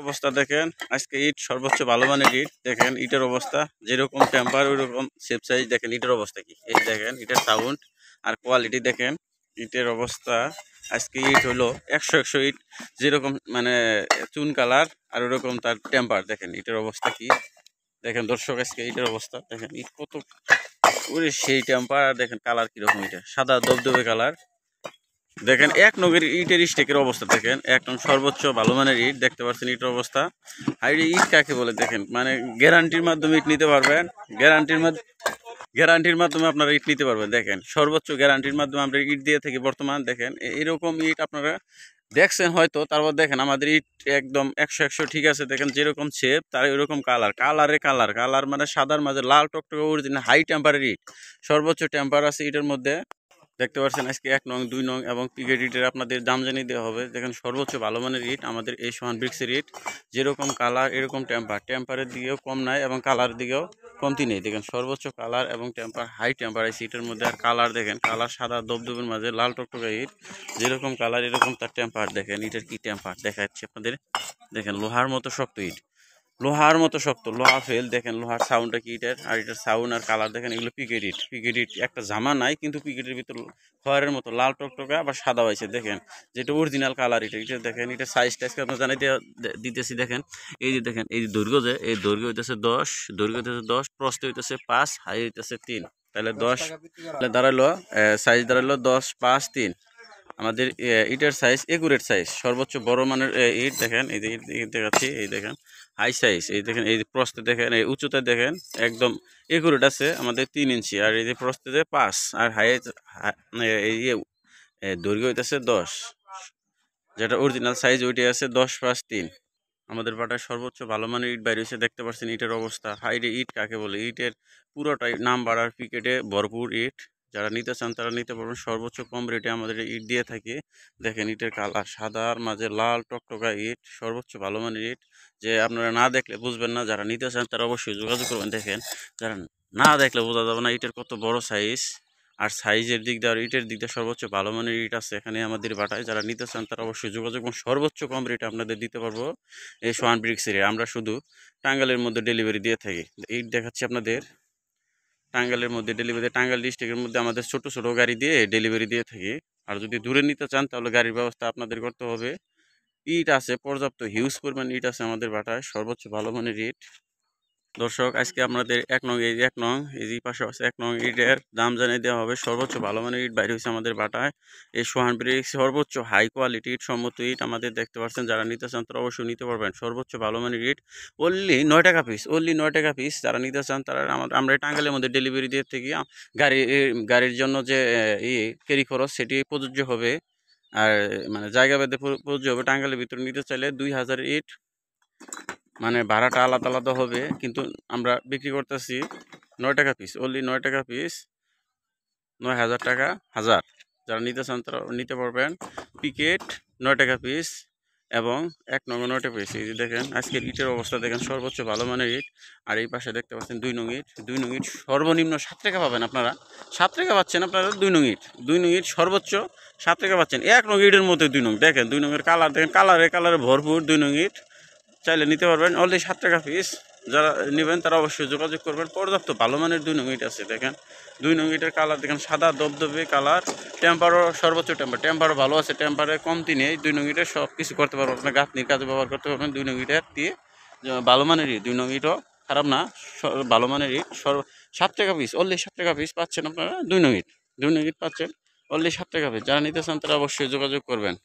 অবস্থা দেখেন আজকে ইট সর্বোচ্চ ভালো মানের ইট দেখেন ইটের অবস্থা যেরকম টেম্পার ওই রকম শেপ সাইজ দেখেন ইটের অবস্থা কি এই দেখেন ইটের সাউন্ড আর কোয়ালিটি দেখেন ইটের অবস্থা আজকে ইট হলো 100 ইট যেরকম মানে চুন কালার আর ওরকম তার টেম্পার দেখেন ইটের অবস্থা কি দেখেন দর্শক আজকে ইটের অবস্থা দেখেন ইট কত ওরে সেই টেম্পার আর দেখেন কালার কিরকম ইটের সাদা দবদবে কালার দেখেন এক নগের ইটের স্টেকের অবস্থা দেখেন এক নং সর্বোচ্চ ভালো মানের ইট দেখতে পাচ্ছেন ইটের অবস্থা আর ইট কাকে বলে দেখেন মানে গ্যারান্টির মাধ্যমে ইট নিতে পারবেন গ্যারান্টির মাধ্যমে আপনারা ইট নিতে পারবেন দেখেন সর্বোচ্চ গ্যারান্টির মাধ্যমে আমরা ইট দিয়ে থাকি বর্তমান দেখেন এরকম ইট আপনারা দেখছেন হয়তো তারপর দেখেন আমাদের ইট একদম 100 ঠিক আছে দেখেন যেরকম শেপ তার ওইরকম কালার মানে সাদার মাঝে লাল টকটকে অরিজিনাল হাই টেম্পারের ইট সর্বোচ্চ টেম্পার আছে ইটের মধ্যে দেখতে পাচ্ছেন আজকে 1 নং 2 নং এবং পিকেট ইটের আপনাদের দাম জানিয়ে দেওয়া হবে দেখেন সর্বোচ্চ ভালো মানের ইট আমাদের এই সোহান ব্রিক্সের ইট যেরকম কালার এরকম টেম্পারের দিকেও কম নাই এবং কালার দিকেও কমতি নেই দেখেন সর্বোচ্চ কালার এবং টেম্পার হাই টেম্পার এই ইটের মধ্যে আর কালার দেখেন কালার সাদা দবদবের মাঝে লাল টকটকা ইট যেরকম কালার এরকম তার টেম্পার দেখেন ইটের কি টেম্পার দেখা যাচ্ছে আপনাদের দেখেন লোহার মতো শক্ত ইট লোহা ফেল দেখেন লোহার সাউন্ডটা কি ইটের আর এটার সাউন্ড আর কালার দেখেন এগুলো পিকেট ইট একটা জামা নাই কিন্তু পিকেটের ভিতর খয়ের মতো লাল টকটকা আবার সাদা হয়েছে দেখেন যেটা অরিজিনাল কালার এটা দেখেন এটা সাইজটা আজকে আপনার জানাই দিতেছি দেখেন এই যে দেখেন এই যে দৈর্ঘ্য যে এই দৈর্ঘ্য হইতেছে 10 প্রস্থ হইতেছে 5 হাই হইতেছে 3 তাহলে 10 তাহলে দাঁড়ালো সাইজ দাঁড়ালো 10 5 3 আমাদের ইটের সাইজ একুরেট সাইজ সর্বোচ্চ বড় মানের ইট দেখেন এই যে ইট দেখাচ্ছি এই দেখেন হাই সাইজ এই দেখেন এই প্রস্থে দেখেন এই উচ্চতা দেখেন একদম একুরেট আছে আমাদের 3 ইঞ্চি আর এই যে প্রস্থে 5 আর হাই এই দৈর্ঘ্য হইতেছে 10 যেটা অরিজিনাল সাইজ ওইটাই আছে 10 5 3 আমাদের বাটায় সর্বোচ্চ ভালো মানের ইট বাইরে হয়েছে দেখতে পাচ্ছেন ইটের অবস্থা হাইরে ইট কাকে বলে ইটের পুরোটাই নাম বাড়ার পিকেটে ভরপুর ইট যারা নিতে চান তারা নিতে পারবেন সর্বোচ্চ কম রেটে আমাদের ইট দিয়ে থাকি দেখেন ইটের কালার সাদার মাঝে লাল টকটকা ইট সর্বোচ্চ ভালো মানের ইট যে আপনারা না দেখলে বুঝবেন না যারা নিতে চান তারা অবশ্যই যোগাযোগ করবেন দেখেন যারা না দেখলে বোঝা যাবে না ইটের কত বড় সাইজ আর সাইজের দিক দিয়ে আর ইটের দিক দিয়ে সর্বোচ্চ ভালো মানের ইট আছে এখানে আমাদের বাটায় যারা নিতে চান তারা অবশ্যই যোগাযোগ করুন সর্বোচ্চ কম রেটে আপনাদের দিতে পারবো এই সোহান ব্রিক্সের আমরা শুধু টাঙ্গাইলের মধ্যে ডেলিভারি দিয়ে থাকি ইট দেখাচ্ছি আপনাদের টাঙ্গাইলের মধ্যে ডেলিভারি টাঙ্গাইল ডিস্ট্রিক্টের মধ্যে আমাদের ছোট গাড়ি দিয়ে ডেলিভারি দিয়ে থাকি আর যদি দূরে নিতে চান তাহলে গাড়ির ব্যবস্থা আপনাদের করতে হবে ইট আছে পর্যাপ্ত হিউজ পরিমাণ ইট আছে আমাদের বাটায় সর্বোচ্চ ভালো মানের ইট দর্শক আজকে আপনাদের 1 নং এই যে পাশে আছে 1 নং ইটের দাম জানিয়ে দেওয়া হবে সর্বোচ্চ ভালো মানের ইট বাইরে হয়েছে আমাদের বাটায় এই সোহান ব্রিক্স সর্বোচ্চ হাই কোয়ালিটি ইট সম্মত ইট আমাদের দেখতে পাচ্ছেন যারা নিতে চান তারা অবশ্যই নিতে পারবেন সর্বোচ্চ ভালো মানের ইট অনলি 9 টাকা পিস যারা নিতে চান তারা আমরা টাঙ্গাইলের মধ্যে ডেলিভারি দিয়ে থাকি গাড়ির জন্য যে ক্যারি খরচ সেটি প্রযোজ্য হবে আর মানে জায়গা ভেদে প্রযোজ্য হবে টাঙ্গাইলের ভিতরে নিতে চাইলে 2000 ইট মানে ভাড়াটা আলাদা হবে কিন্তু আমরা বিক্রি করতেছি 9 টাকা পিস অনলি 9 টাকা পিস 9000 টাকা হাজার যারা নিতে চান তারা নিতে পারবেন পিকেট 9 টাকা পিস এবং 1 নং 9 টাকা পিস এই যে দেখেন আজকের ইটের অবস্থা দেখেন সর্বোচ্চ ভালো মানের ইট আর এই পাশে দেখতে পাচ্ছেন 2 নং ইট সর্বনিম্ন 7 টাকা পাবেন আপনারা 7 টাকা পাচ্ছেন আপনারা 2 নং ইট সর্বোচ্চ 7 টাকা পাচ্ছেন 1 নং ইটের মধ্যে 2 নং দেখেন 2 নং এর কালার দেখেন কালারে ভরপুর 2 নং ইট চাইলে নিতে পারবেন অনলি 7 টাকা পিস যারা নেবেন তারা অবশ্যই যোগাযোগ করবেন পর্যাপ্ত ভালো মানের 2 নং ইট আছে দেখেন 2 নং ইটের কালার দেখেন সাদা দবদবে কালার টেম্পারও সর্বোচ্চ টেম্পারও ভালো আছে টেম্পারে কমতি নেই 2 নং ইটের সব কিছু করতে পারবেন আপনার গাঁথনির কাজে ব্যবহার করতে পারবেন 2 নং ইটের দিয়ে ভালো মানের ইট 2 নং ইটও খারাপ না ভালো মানের ইট 7 টাকা পিস অনলি 7 টাকা পিস পাচ্ছেন আপনারা 2 নং ইট পাচ্ছেন অনলি 7 টাকা পিস যারা নিতে চান তারা অবশ্যই যোগাযোগ করবেন।